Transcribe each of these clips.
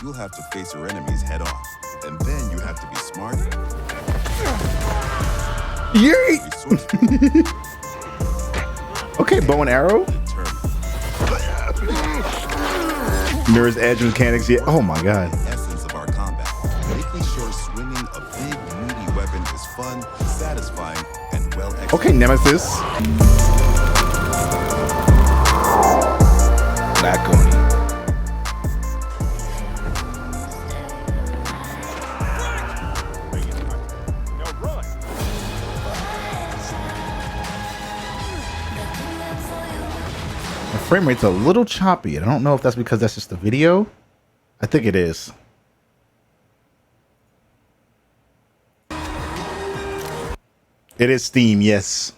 you'll have to face your enemies head on. And then you have to be smart. Yay! Okay, bow and arrow. Mirror's edge mechanics. Yeah. Oh my god. Essence of our combat, making sure swinging a big, meaty weapon is fun, satisfying, and well executed. Okay, Nemesis. Back on you. The frame rate's a little choppy. I don't know if that's because that's just the video. I think it is. It is Steam, yes.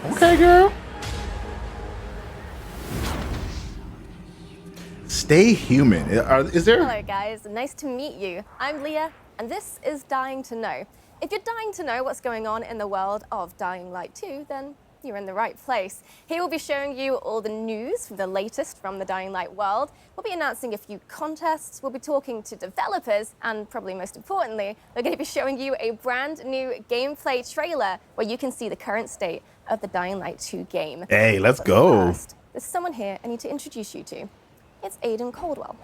Okay, girl. Stay human. Is there? Hello, guys. Nice to meet you. I'm Leah, and this is Dying to Know. If you're dying to know what's going on in the world of Dying Light 2, then you're in the right place. Here we'll be showing you all the news, the latest from the Dying Light world. We'll be announcing a few contests, we'll be talking to developers, and probably most importantly, we're going to be showing you a brand new gameplay trailer where you can see the current state of the Dying Light 2 game. Hey, let's But go. First, there's someone here I need to introduce you to. It's Aiden Caldwell.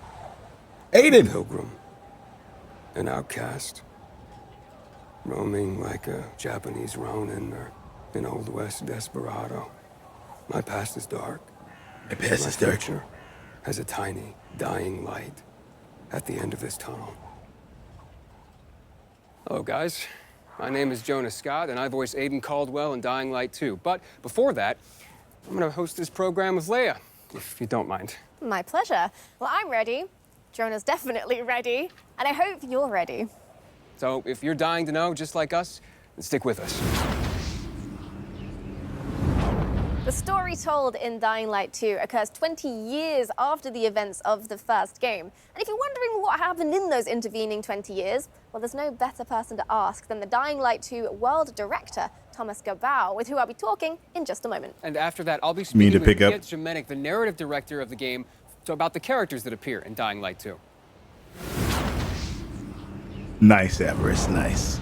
Aiden. Pilgrim, an outcast, roaming like a Japanese Ronin or an Old West desperado. My past is dark. My past is dark. Future has a tiny, dying light at the end of this tunnel. Hello, guys. My name is Jonah Scott, and I voice Aiden Caldwell in Dying Light 2. But before that, I'm going to host this program with Leia, if you don't mind. My pleasure. Well, I'm ready. Jonah's definitely ready, and I hope you're ready. So if you're dying to know, just like us, then stick with us. The story told in Dying Light 2 occurs 20 years after the events of the first game. And if you're wondering what happened in those intervening 20 years, well, there's no better person to ask than the Dying Light 2 world director, Thomas Gabao, with who I'll be talking in just a moment. And after that, I'll be speaking to with pick up. Piet Jemenic, the narrative director of the game, so about the characters that appear in Dying Light 2. Nice, Everest. Nice.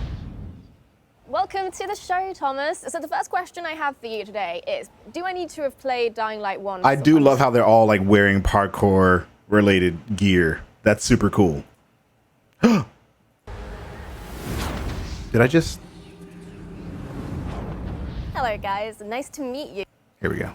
Welcome to the show, Thomas. So the first question I have for you today is, do I need to have played Dying Light 1? I do love how they're all like wearing parkour related gear. That's super cool. Did I just? Hello, guys. Nice to meet you. Here we go.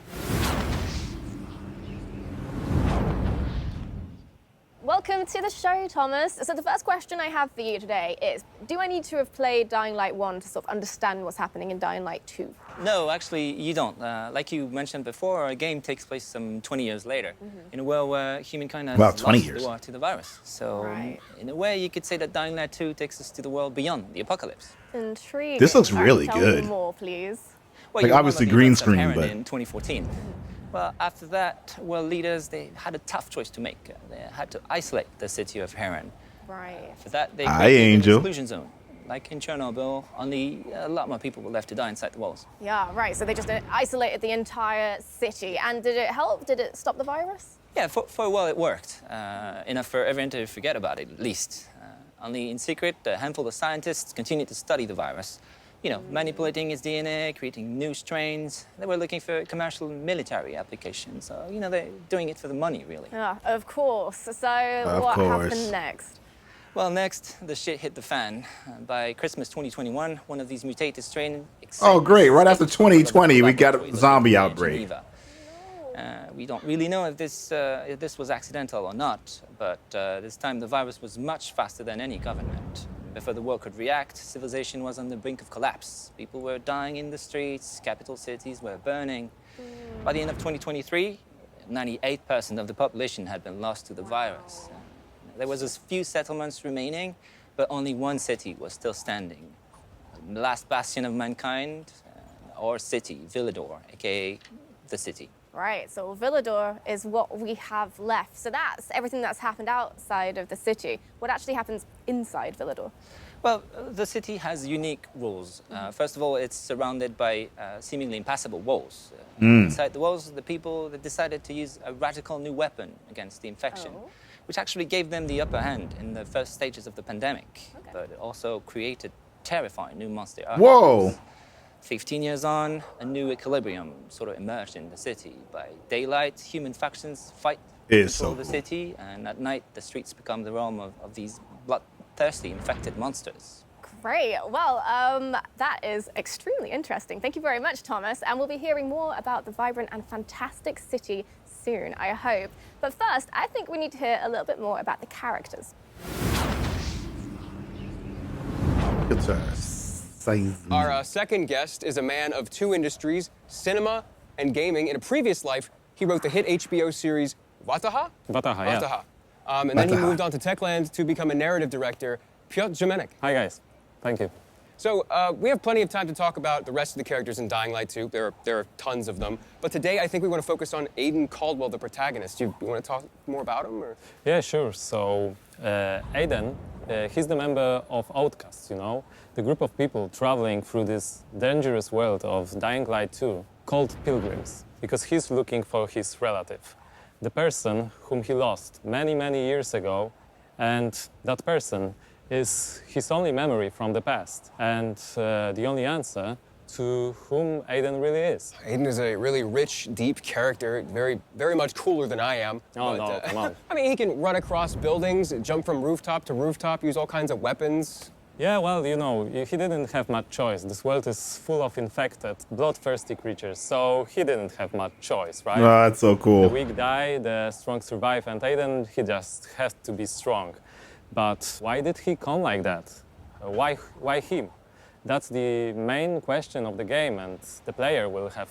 Welcome to the show, Thomas. So the first question I have for you today is, do I need to have played Dying Light 1 to sort of understand what's happening in Dying Light 2? No, actually, you don't. Like you mentioned before, our game takes place some 20 years later, in a world where humankind has Wow, 20 lost years. the war to the virus. So, Right. in a way, you could say that Dying Light 2 takes us to the world beyond the apocalypse. Intriguing. This looks All right, really tell good. Me more, please. Well, Like, you obviously remember the green events of screen, Heron but- in 2014. Well, after that, world leaders, they had a tough choice to make. They had to isolate the city of Heron. Right. For that, they Hi, created an Angel. exclusion zone. Like in Chernobyl, only a lot more people were left to die inside the walls. Yeah, right. So they just isolated the entire city. And did it help? Did it stop the virus? Yeah, for a while it worked. Enough for everyone to forget about it, at least. Only in secret, a handful of scientists continued to study the virus. You know, manipulating its DNA, creating new strains. They were looking for commercial military applications. So, you know, they're doing it for the money, really. Yeah, of course. So Of what course. happened next? Well, next, the shit hit the fan. By Christmas 2021, one of these mutated strains... Oh, great. Right after 2020, we got a zombie outbreak. We don't really know if this was accidental or not, but this time the virus was much faster than any government. Before the world could react, civilization was on the brink of collapse. People were dying in the streets, capital cities were burning. By the end of 2023, 98% of the population had been lost to the virus. There was a few settlements remaining, but only one city was still standing. The last bastion of mankind, our city, Villador, aka the city. Right, so Villador is what we have left. So that's everything that's happened outside of the city. What actually happens inside Villador? Well, the city has unique rules. First of all, it's surrounded by seemingly impassable walls. Inside the walls, the people they decided to use a radical new weapon against the infection, which actually gave them the upper hand in the first stages of the pandemic. But it also created terrifying new monster Whoa. 15 years on, a new equilibrium sort of emerged in the city. By daylight, human factions fight to It is control so the cool. city, and at night, the streets become the realm of these bloodthirsty, infected monsters. Great. Well, that is extremely interesting. Thank you very much, Thomas. And we'll be hearing more about the vibrant and fantastic city soon, I hope. But first, I think we need to hear a little bit more about the characters. Good times. Our second guest is a man of two industries, cinema and gaming. In a previous life, he wrote the hit HBO series Wataha? Wataha, yeah. Wataha. And then he Wataha. moved on to Techland to become a narrative director, Piotr Jamenek. Hi, guys. Thank you. So we have plenty of time to talk about the rest of the characters in Dying Light 2. There are tons of them. But today, I think we want to focus on Aiden Caldwell, the protagonist. You want to talk more about him? Or? Yeah, sure. So, Aiden, he's the member of Outcasts, you know, the group of people traveling through this dangerous world of Dying Light 2, called pilgrims, because he's looking for his relative, the person whom he lost many, many years ago, and that person is his only memory from the past, and the only answer to whom Aiden really is. Aiden is a really rich, deep character, very, very much cooler than I am. Oh, no, come on. I mean, he can run across buildings, jump from rooftop to rooftop, use all kinds of weapons. Yeah, well, you know, he didn't have much choice. This world is full of infected, bloodthirsty creatures, so he didn't have much choice, right? Oh, that's so The cool. weak die, the strong survive, and Aiden, he just has to be strong. But why did he come like that? Why him? That's the main question of the game, and the player will have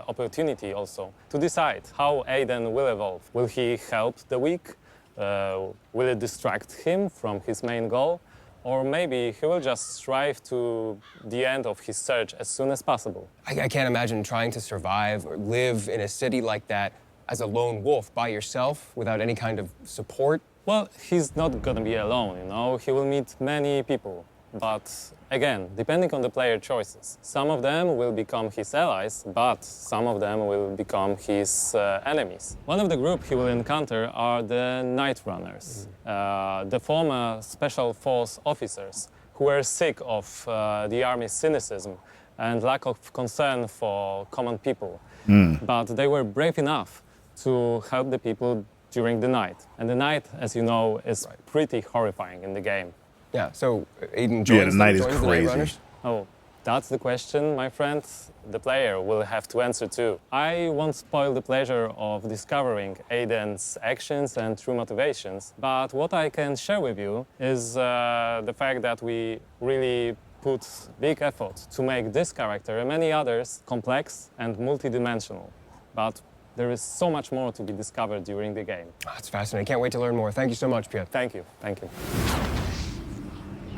opportunity also to decide how Aiden will evolve. Will he help the weak? Will it distract him from his main goal? Or maybe he will just strive to the end of his search as soon as possible. I can't imagine trying to survive or live in a city like that as a lone wolf by yourself without any kind of support. Well, he's not gonna be alone, you know. He will meet many people. But again, depending on the player choices, some of them will become his allies, but some of them will become his enemies. One of the group he will encounter are the Night Runners, the former special force officers who were sick of the army's cynicism and lack of concern for common people. But they were brave enough to help the people during the night. And the night, as you know, is pretty horrifying in the game. Yeah, so Aiden joins, Yeah, the night is joins the Night crazy. Runners. Oh, that's the question, my friend. The player will have to answer too. I won't spoil the pleasure of discovering Aiden's actions and true motivations, but what I can share with you is the fact that we really put big effort to make this character and many others complex and multidimensional. But there is so much more to be discovered during the game. Oh, that's fascinating. Can't wait to learn more. Thank you so much, Piotr. Thank you, thank you.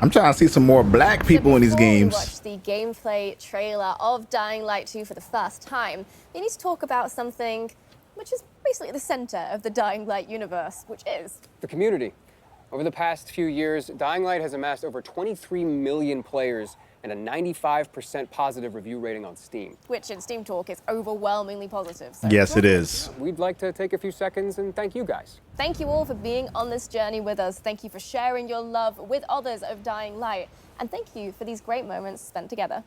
I'm trying to see some more black people in these Before we games. watch the gameplay trailer of Dying Light 2 for the first time, we need to talk about something which is basically at the center of the Dying Light universe, which is The community. Over the past few years, Dying Light has amassed over 23 million players and a 95% positive review rating on Steam. which in Steam Talk is overwhelmingly positive. So Yes, it is. We'd like to take a few seconds and thank you guys. Thank you all for being on this journey with us. Thank you for sharing your love with others of Dying Light. And thank you for these great moments spent together.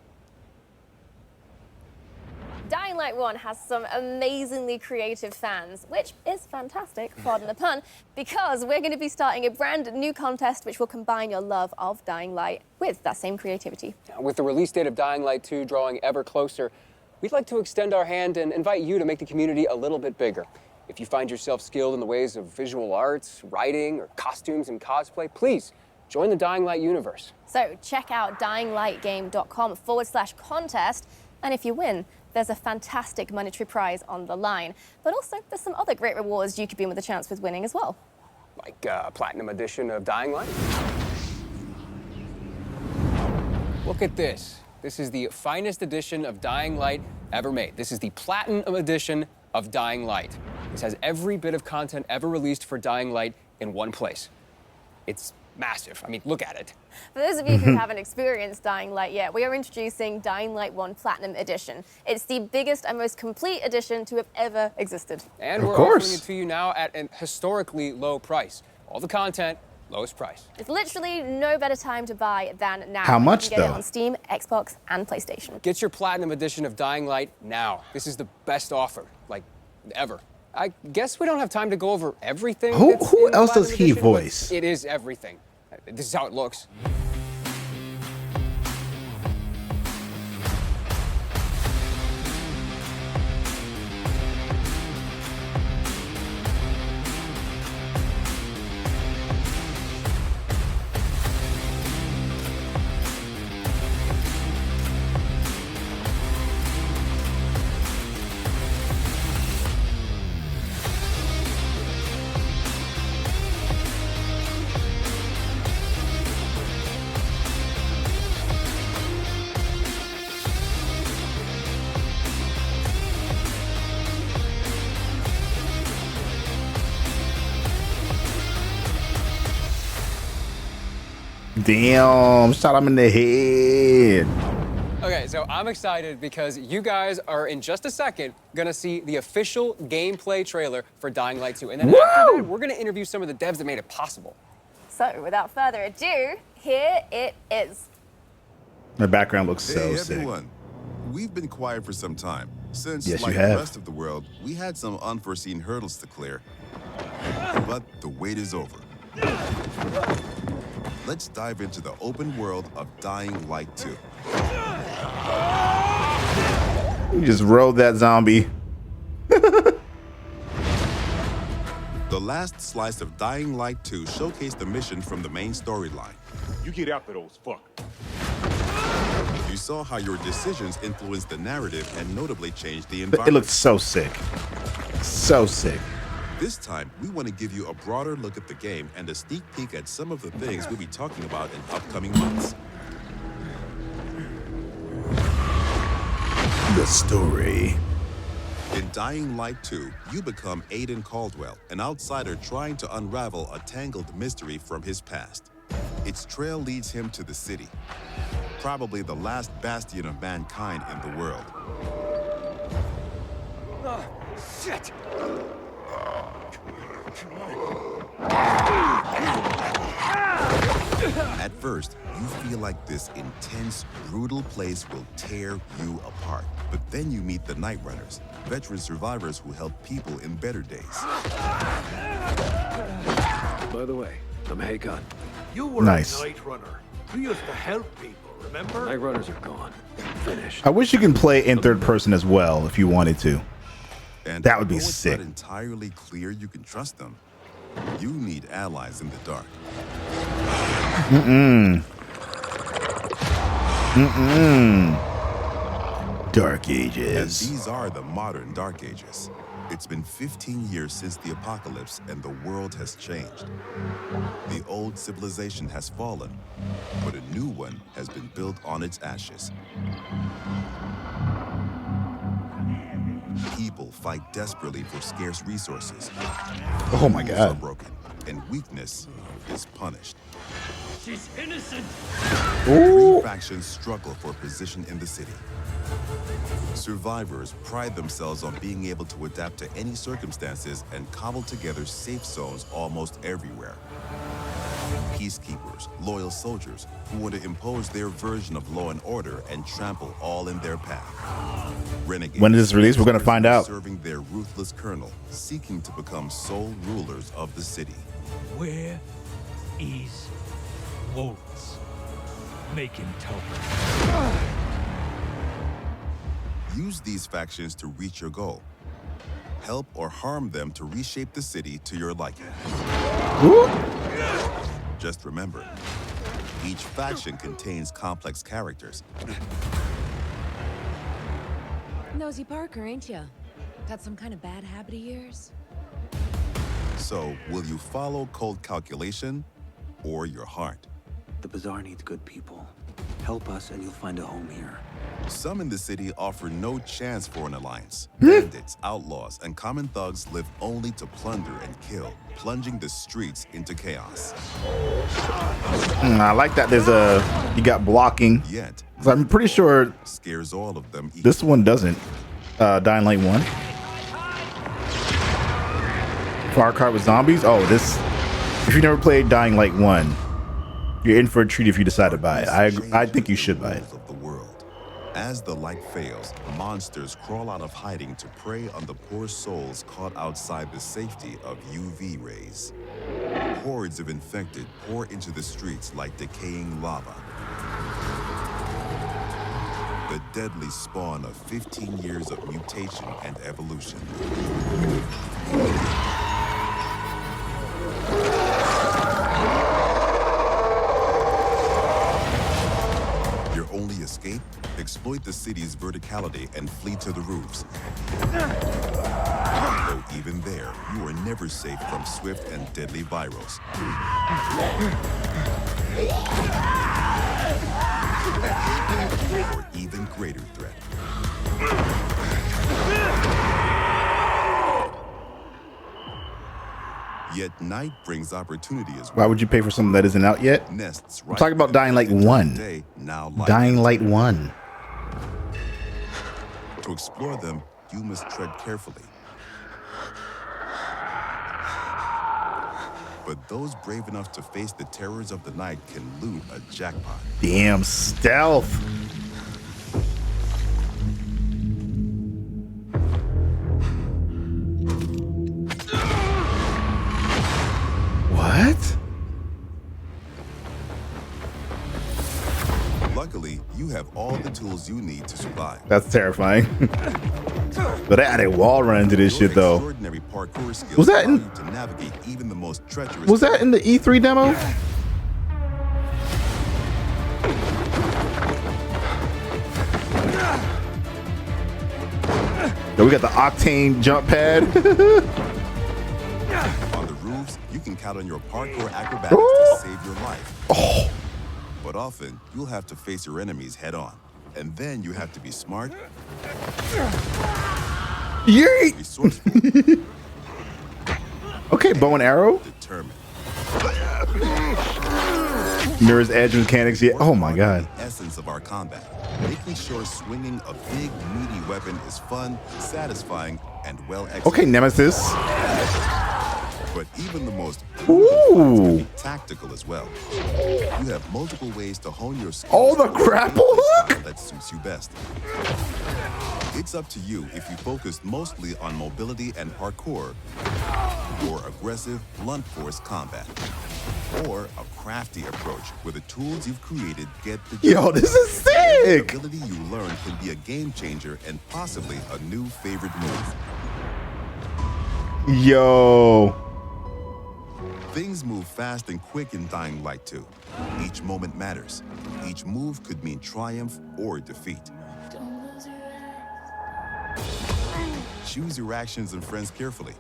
Dying Light 1 has some amazingly creative fans, which is fantastic, pardon the pun, because we're going to be starting a brand new contest which will combine your love of Dying Light with that same creativity. With the release date of Dying Light 2 drawing ever closer, we'd like to extend our hand and invite you to make the community a little bit bigger. If you find yourself skilled in the ways of visual arts, writing, or costumes and cosplay, please join the Dying Light universe. So check out dyinglightgame.com/contest, and if you win, there's a fantastic monetary prize on the line. But also, there's some other great rewards you could be in with a chance with winning as well. Like Platinum Edition of Dying Light. Look at this. This is the finest edition of Dying Light ever made. This is the Platinum Edition of Dying Light. This has every bit of content ever released for Dying Light in one place. It's massive. I mean, look at it. For those of you who haven't experienced Dying Light yet, we are introducing Dying Light 1 Platinum Edition. It's the biggest and most complete edition to have ever existed. And Of we're course. offering it to you now at an historically low price. All the content, lowest price. There's literally no better time to buy than now. How much, You can get though? it on Steam, Xbox, and PlayStation. Get your Platinum Edition of Dying Light now. This is the best offer, like, ever. I guess we don't have time to go over everything. Who that's in the else does Platinum he Edition, but voice? It is everything. This is how it looks. Damn, shot him in the head. Okay, so I'm excited because you guys are in just a second gonna see the official gameplay trailer for Dying Light 2. And then after that, we're gonna interview some of the devs that made it possible. So, without further ado, here it is. The background looks so Hey sick. everyone, we've been quiet for some time. Since, Yes, you like have. the rest of the world, we had some unforeseen hurdles to clear. But the wait is over. Let's dive into the open world of Dying Light 2. You just rode that zombie. The last slice of Dying Light 2 showcased the mission from the main storyline. You get after those fuckers. You saw how your decisions influenced the narrative and notably changed the It environment. looked so sick. So sick. This time, we want to give you a broader look at the game and a sneak peek at some of the things we'll be talking about in upcoming months. The story. In Dying Light 2, you become Aiden Caldwell, an outsider trying to unravel a tangled mystery from his past. Its trail leads him to the city, probably the last bastion of mankind in the world. Shit! At first, you feel like this intense, brutal place will tear you apart. But then you meet the Night Runners, veteran survivors who help people in better days. By the way, I'm Hagon. You were Nice. a night runner. You used to help people, remember? Night runners are gone. Finished. I wish you can play in third person as well if you wanted to. And That would be although it's sick. not entirely clear you can trust them, you need allies in the dark. Dark And Ages. these are the modern Dark Ages. It's been 15 years since the apocalypse and the world has changed. The old civilization has fallen, but a new one has been built on its ashes. People fight desperately for scarce resources. Oh my Rules are god. broken, and weakness is punished. She's innocent. Three factions struggle for position in the city. Survivors pride themselves on being able to adapt to any circumstances and cobble together safe zones almost everywhere. Peacekeepers, loyal soldiers who want to impose their version of law and order and trample all in their path. Renegades. When is this released? We're gonna find out. Serving their ruthless colonel, seeking to become sole rulers of the city. Where is Waltz? Make him tell me. Use these factions to reach your goal. Help or harm them to reshape the city to your liking. Just remember, each faction contains complex characters. Nosy Parker, ain't ya? Got some kind of bad habit of yours? So, will you follow cold calculation or your heart? The bazaar needs good people. Help us and you'll find a home here. Some in the city offer no chance for an alliance. Bandits, outlaws, and common thugs live only to plunder and kill, plunging the streets into chaos. I like that you got blocking. Yet, So I'm pretty sure scares all of them equally. this one doesn't. Dying Light 1. Far Cry with zombies. Oh, if you never played Dying Light 1, you're in for a treat if you decide to buy it. I think you should buy it. Of the world. As the light fails, monsters crawl out of hiding to prey on the poor souls caught outside the safety of UV rays. Hordes of infected pour into the streets like decaying lava. The deadly spawn of 15 years of mutation and evolution. Your only escape? Exploit the city's verticality and flee to the roofs. Though even there, you are never safe from swift and deadly virals. Or even greater threat. Yet night brings opportunity as well. Why would you pay for something that isn't out yet? Nests I'm talking about Dying Light 1. Dying Light 1. To explore them, you must tread carefully. But those brave enough to face the terrors of the night can loot a jackpot. Damn stealth. What? Luckily, you have all the tools you need to survive. That's terrifying. But I added wall run into this shit though. Extraordinary parkour skills Was that allow in- you to navigate even the most treacherous. Was that in the E3 demo? Yo, we got the Octane jump pad. On the roofs, you can count on your parkour acrobatics to save your life. Oh. But often, you'll have to face your enemies head on. And then you have to be smart, Yeet. resourceful, Okay, bow and arrow. determined. Mirror's Edge mechanics. Yeah. Oh my god. The essence of our combat, making sure swinging a big, meaty weapon is fun, satisfying, and well executed. Okay, Nemesis. But even the most Ooh. tactical as well. You have multiple ways to hone your skills. Oh, the grapple hook? That suits you best. It's up to you if you focus mostly on mobility and parkour, or aggressive, blunt force combat, or a crafty approach where the tools you've created get the Yo, job. this is The sick. ability you learn can be a game changer and possibly a new favorite move. Yo. Things move fast and quick in Dying Light 2. Each moment matters. Each move could mean triumph or defeat. Choose your actions and friends carefully.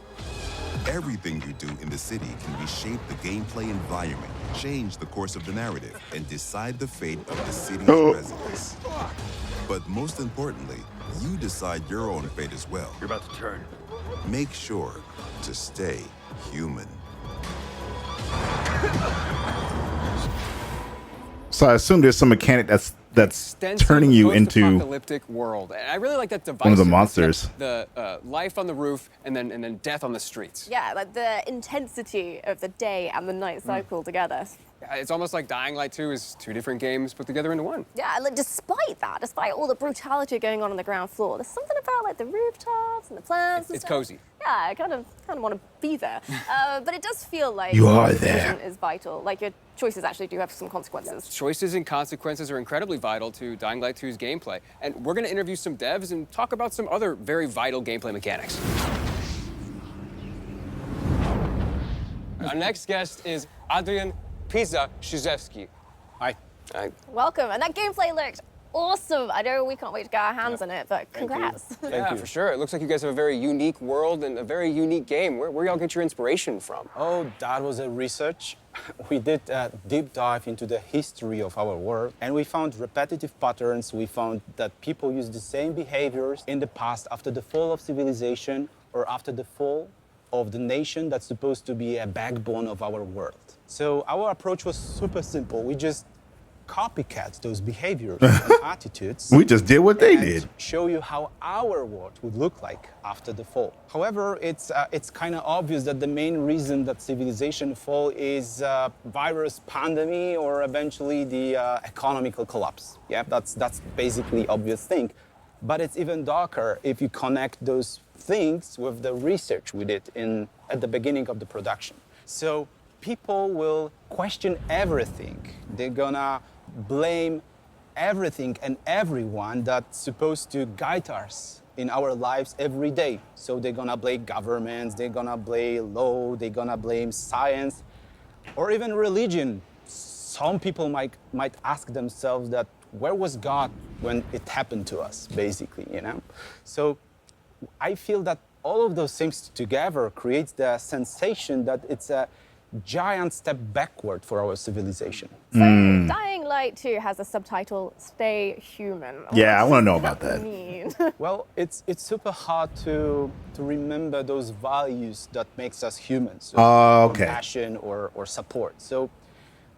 Everything you do in the city can reshape the gameplay environment, change the course of the narrative, and decide the fate of the city's residents. But most importantly, you decide your own fate as well. You're about to turn. Make sure to stay human. So I assume there's some mechanic that's Extensive turning you into post-apocalyptic world. And I really like that device. one of the monsters. The life on the roof and then death on the streets. Yeah, like the intensity of the day and the night cycle together. It's almost like Dying Light 2 is two different games put together into one. Yeah, like despite all the brutality going on the ground floor, there's something about like the rooftops and the plants. It's cozy. Yeah, I kind of want to be there. But it does feel like You are decision there. is vital. Like your choices actually do have some consequences. Choices and consequences are incredibly vital to Dying Light 2's gameplay. And we're going to interview some devs and talk about some other very vital gameplay mechanics. Our next guest is Adrian Pizza-Szewski. Hi. Hi. Welcome, and that gameplay looked awesome. I know we can't wait to get our hands on it, but congrats. Yeah, for sure. It looks like you guys have a very unique world and a very unique game. Where y'all get your inspiration from? Oh, that was a research. We did a deep dive into the history of our world, and we found repetitive patterns. We found that people use the same behaviors in the past after the fall of civilization or after the fall of the nation that's supposed to be a backbone of our world. So our approach was super simple. We just copycat those behaviors and attitudes. We just did what they and did. Show you how our world would look like after the fall. However, it's kind of obvious that the main reason that civilization fall is virus pandemic or eventually the economical collapse. Yeah, that's basically obvious thing. But it's even darker if you connect those things with the research we did at the beginning of the production. So people will question everything. They're gonna blame everything and everyone that's supposed to guide us in our lives every day. So they're gonna blame governments, they're gonna blame law, they're gonna blame science, or even religion. Some people might ask themselves that, where was God when it happened to us, basically, you know? So I feel that all of those things together creates the sensation that it's a giant step backward for our civilization. So, Dying Light 2 has a subtitle, Stay Human. Yeah, I What want to know does about that. mean? Well, it's super hard to remember those values that makes us humans. So Okay. Compassion or support. So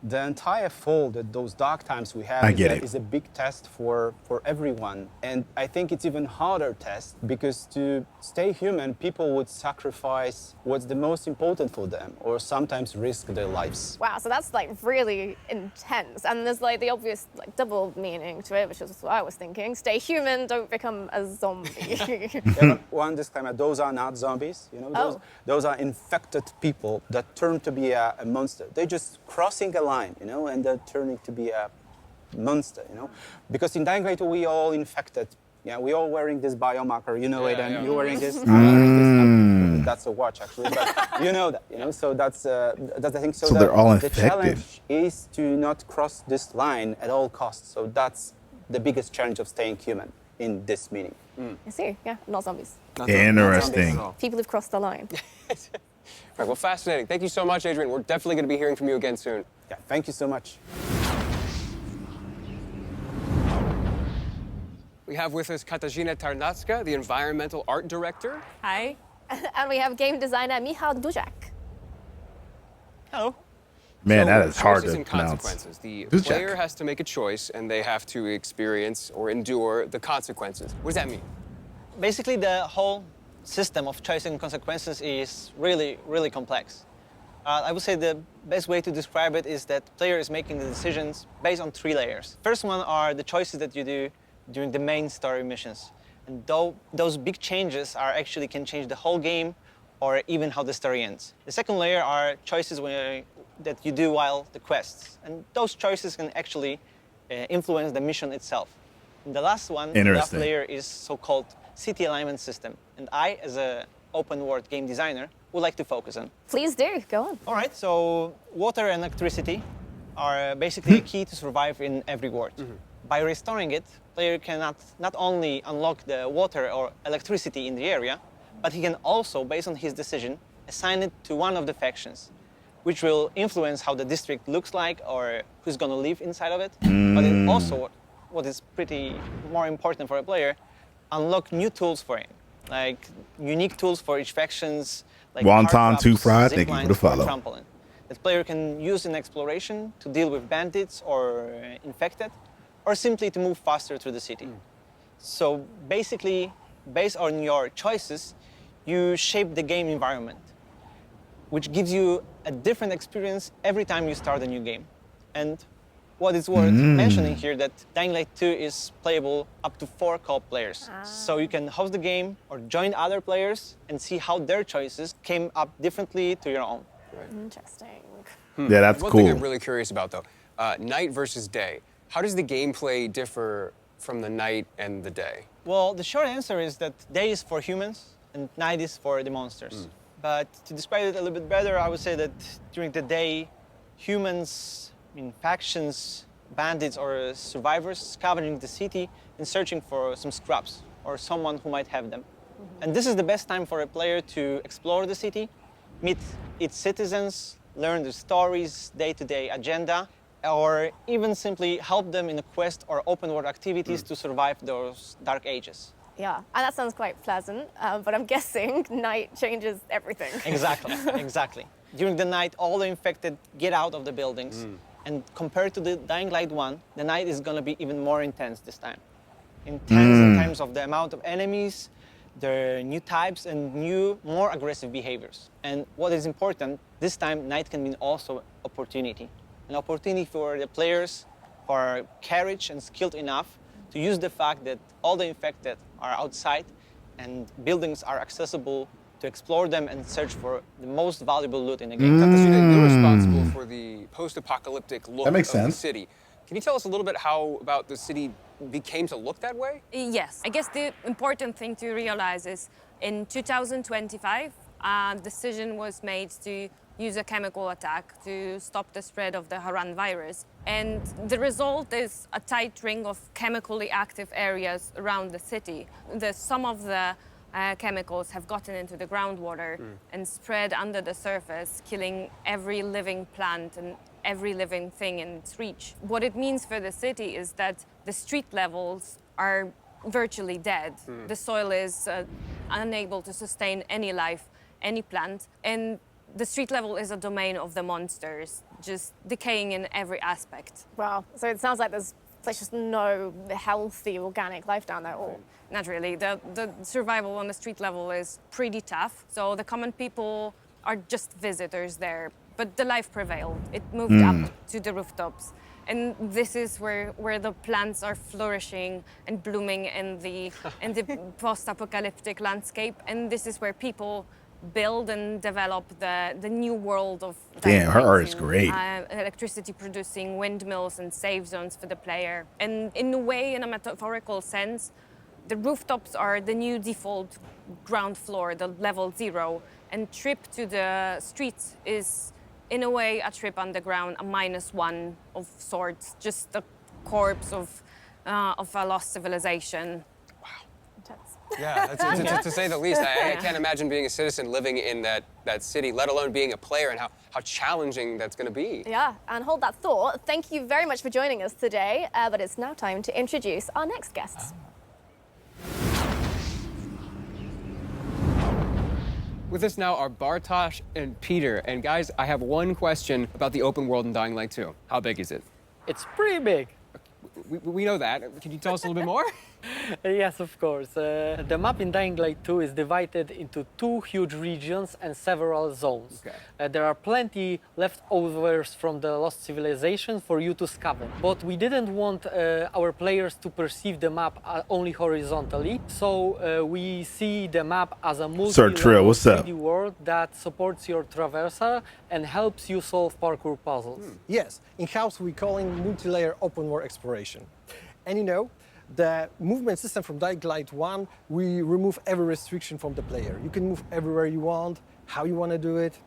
the entire fall, those dark times we have is a big test for everyone. And I think it's even harder test because to stay human, people would sacrifice what's the most important for them or sometimes risk their lives. Wow, so that's like really intense. And there's like the obvious like double meaning to it, which is what I was thinking. Stay human, don't become a zombie. Yeah, but one disclaimer, those are not zombies. You know, those are infected people that turn to be a monster. They're just crossing a line, you know, and they're turning to be a monster, you know. Because in Dying Light, we all infected. Yeah, we all wearing this biomarker, you know, Aiden. You're wearing this. I'm wearing this. That's a watch, actually, but you know that, you know. So that's the thing. So they're all infected. The challenge is to not cross this line at all costs. So that's the biggest challenge of staying human in this meaning. I see, yeah, not zombies. Interesting. People who've crossed the line. All right, well, fascinating. Thank you so much, Adrian. We're definitely going to be hearing from you again soon. Yeah, thank you so much. We have with us Katarzyna Tarnacka, the environmental art director. Hi. And we have game designer Michał Duzak. Hello. Man, So, that is hard choices to and pronounce. consequences. The Duzak. player has to make a choice, and they have to experience or endure the consequences. What does that mean? Basically, the whole system of choice and consequences is really, really complex. I would say the best way to describe it is that player is making the decisions based on 3 layers. First one are the choices that you do during the main story missions. And those big changes actually can change the whole game or even how the story ends. The second layer are choices that you do while the quests. And those choices can actually influence the mission itself. And the last one, the last layer is so-called city alignment system. And I, as an open world game designer, would like to focus on. Please do, go on. All right, so water and electricity are basically key to survive in every world. By restoring it, player can not only unlock the water or electricity in the area, but he can also, based on his decision, assign it to one of the factions, which will influence how the district looks like or who's going to live inside of it. But it also, what is pretty more important for a player, unlock new tools for him, like unique tools for each factions, like Wonton 2 Fried, thank you for the follow. Trampoline. That player can use in exploration to deal with bandits or infected, or simply to move faster through the city. So basically, based on your choices, you shape the game environment, which gives you a different experience every time you start a new game. And what is worth mentioning here that Dying Light 2 is playable up to 4 co-op players. So you can host the game or join other players and see how their choices came up differently to your own. Interesting. Yeah, that's One cool. thing I'm really curious about, though, night versus day. How does the gameplay differ from the night and the day? Well, the short answer is that day is for humans and night is for the monsters. But to describe it a little bit better, I would say that during the day, humans, factions bandits or survivors scavenging the city and searching for some scraps or someone who might have them. And this is the best time for a player to explore the city, meet its citizens, learn the stories, day-to-day agenda, or even simply help them in a quest or open world activities to survive those dark ages. Yeah, and that sounds quite pleasant, but I'm guessing night changes everything. Exactly, exactly. During the night, all the infected get out of the buildings, and compared to the Dying Light 1, the night is gonna be even more intense this time. Intense in terms of the amount of enemies, their new types, and new, more aggressive behaviors. And what is important, this time night can mean also opportunity. An opportunity for the players who are courage and skilled enough to use the fact that all the infected are outside and buildings are accessible to explore them and search for the most valuable loot in the game. Takashita, you're responsible for the post-apocalyptic look That makes of the sense. city. Can you tell us a little bit how about the city became to look that way? Yes, I guess the important thing to realize is in 2025, a decision was made to use a chemical attack to stop the spread of the Haran virus. And the result is a tight ring of chemically active areas around the city. Some of the chemicals have gotten into the groundwater and spread under the surface, killing every living plant and every living thing in its reach. What it means for the city is that the street levels are virtually dead. The soil is unable to sustain any life, any plant, and the street level is a domain of the monsters, just decaying in every aspect. Wow, so it sounds like there's just no healthy organic life down there at all. Not really. The survival on the street level is pretty tough. So the common people are just visitors there, but the life prevailed. It moved up to the rooftops. And this is where the plants are flourishing and blooming in the post-apocalyptic landscape. And this is where people build and develop the new world of... Damn, her art is great. Electricity producing windmills and safe zones for the player. And in a way, in a metaphorical sense, the rooftops are the new default ground floor, the level 0. And trip to the streets is, in a way, a trip underground, a -1 of sorts, just the corpse of a lost civilization. Yeah, that's, to say the least. I can't imagine being a citizen living in that city, let alone being a player, and how challenging that's going to be. Yeah, and hold that thought. Thank you very much for joining us today, but it's now time to introduce our next guests. With us now are Bartosz and Peter. And guys, I have one question about the open world in Dying Light 2. How big is it? It's pretty big. We know that. Can you tell us a little bit more? Yes, of course. The map in Dying Light 2 is divided into 2 huge regions and several zones. Okay. There are plenty leftovers from the lost civilization for you to scavenge. But we didn't want our players to perceive the map only horizontally, so we see the map as a multi-level 3D world that supports your traversal and helps you solve parkour puzzles. Yes, in-house we call it multi-layer open world exploration. And you know, the movement system from Dying Light 1, we remove every restriction from the player. You can move everywhere you want, how you want to do it.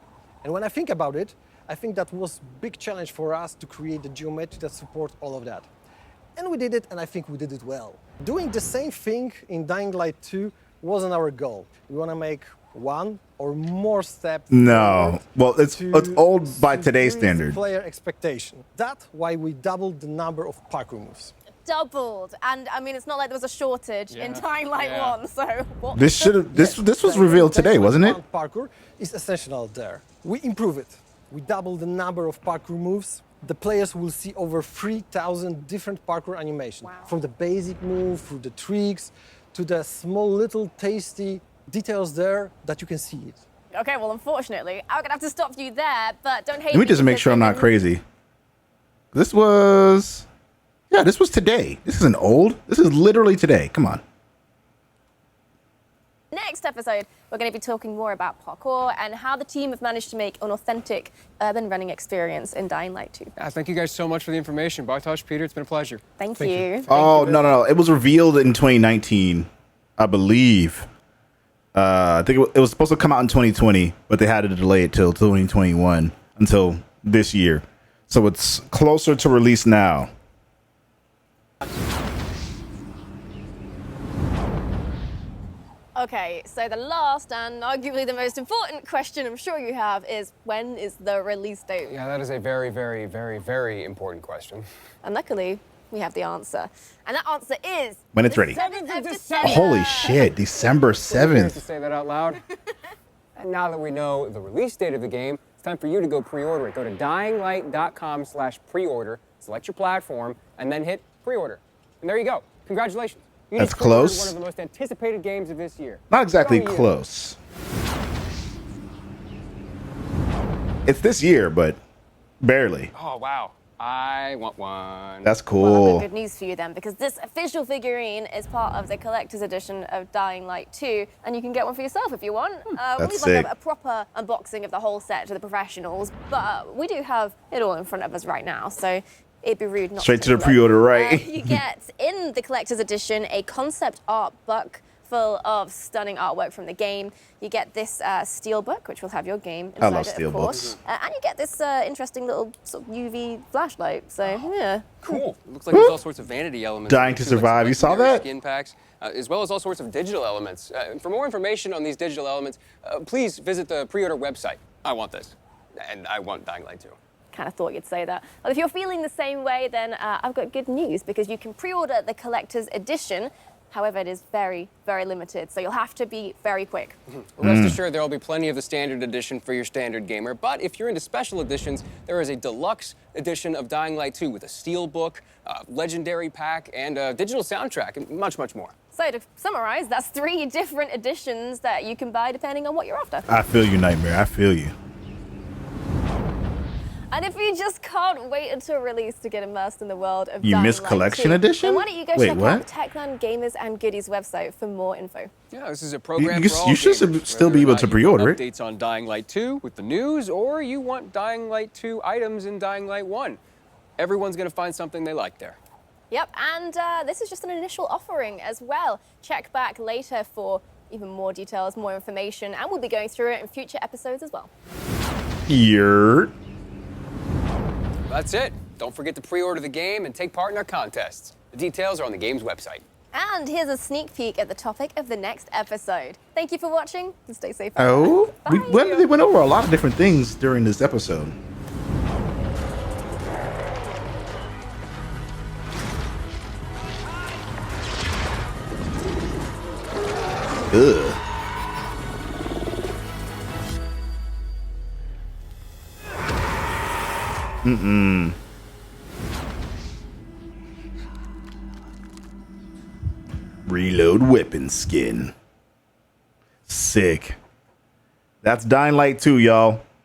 And when I think about it, I think that was a big challenge for us to create the geometry that supports all of that. And we did it, and I think we did it well. Doing the same thing in Dying Light 2 wasn't our goal. We want to make one or more steps. No, well, it's old by today's standard. Player expectation. That's why we doubled the number of parkour moves. Doubled, and I mean, it's not like there was a shortage in Dying Light 1, so what? This was revealed today, wasn't it? Parkour is essential there. We improve it. We double the number of parkour moves. The players will see over 3,000 different parkour animations, from the basic move, through the tricks, to the small little tasty details there that you can see it. Okay, well, unfortunately, I'm gonna have to stop you there, but don't hate Let me just make sure I'm not crazy. This was... Yeah, this was today. This isn't old. This is literally today. Come on. Next episode, we're going to be talking more about parkour and how the team have managed to make an authentic urban running experience in Dying Light 2. Thank you guys so much for the information. Bartosz, Peter, it's been a pleasure. Thank you. Oh, no. It was revealed in 2019, I believe. I think it was supposed to come out in 2020, but they had to delay it till 2021, until this year. So it's closer to release now. Okay, so the last and arguably the most important question I'm sure you have is, when is the release date? Yeah, that is a very, very, very, very important question. And luckily, we have the answer. And that answer is... When it's ready. 7th of December. Holy shit, December To 7th. say that out loud. And now that we know the release date of the game, it's time for you to go pre-order it. Go to dyinglight.com/pre-order, select your platform, and then hit pre-order. And there you go. Congratulations. You That's just pre-ordered close. one of the most anticipated games of this year. Not exactly Go you. close. It's this year, but barely. Oh, wow. I want one. That's Well, I've cool. got good news for you then, because this official figurine is part of the collector's edition of Dying Light 2, and you can get one for yourself if you want. We'll That's leave sick. like a proper unboxing of the whole set to the professionals, but we do have it all in front of us right now, so it'd be rude not Straight to the look. pre-order, right? You get, in the collector's edition, a concept art book full of stunning artwork from the game. You get this steel book, which will have your game inside I love it, steel of course. books. And you get this interesting little sort of UV flashlight, so yeah. Cool. It looks like there's all sorts of vanity elements. Dying to too, like Survive. You saw legendary that? Skin packs, as well as all sorts of digital elements. For more information on these digital elements, please visit the pre-order website. I want this, and I want Dying Light 2. Kind of thought you'd say that. Well, if you're feeling the same way, then I've got good news, because you can pre-order the collector's edition. However, it is very, very limited, so you'll have to be very quick. Rest assured, there will be plenty of the standard edition for your standard gamer, but if you're into special editions, there is a deluxe edition of Dying Light 2 with a steel book, legendary pack, and a digital soundtrack, and much, much more. So to summarize, that's 3 different editions that you can buy depending on what you're after. I feel you, Nightmare. I feel you. And if you just can't wait until release to get immersed in the world of You Dying missed Light Collection 2, Edition? then why don't you go Wait, check what? out the Techland Gamers and Goodies website for more info. Yeah, this is a program You- for all you should gamers, still whether be or able not to you want pre-order it. updates on Dying Light 2 with the news, or you want Dying Light 2 items in Dying Light 1. Everyone's going to find something they like there. Yep, and this is just an initial offering as well. Check back later for even more details, more information, and we'll be going through it in future episodes as well. Yurt. That's it. Don't forget to pre-order the game and take part in our contests. The details are on the game's website. And here's a sneak peek at the topic of the next episode. Thank you for watching, and stay safe. Oh, we went over a lot of different things during this episode. Ugh. Reload weapon skin. Sick. That's Dying Light 2, y'all.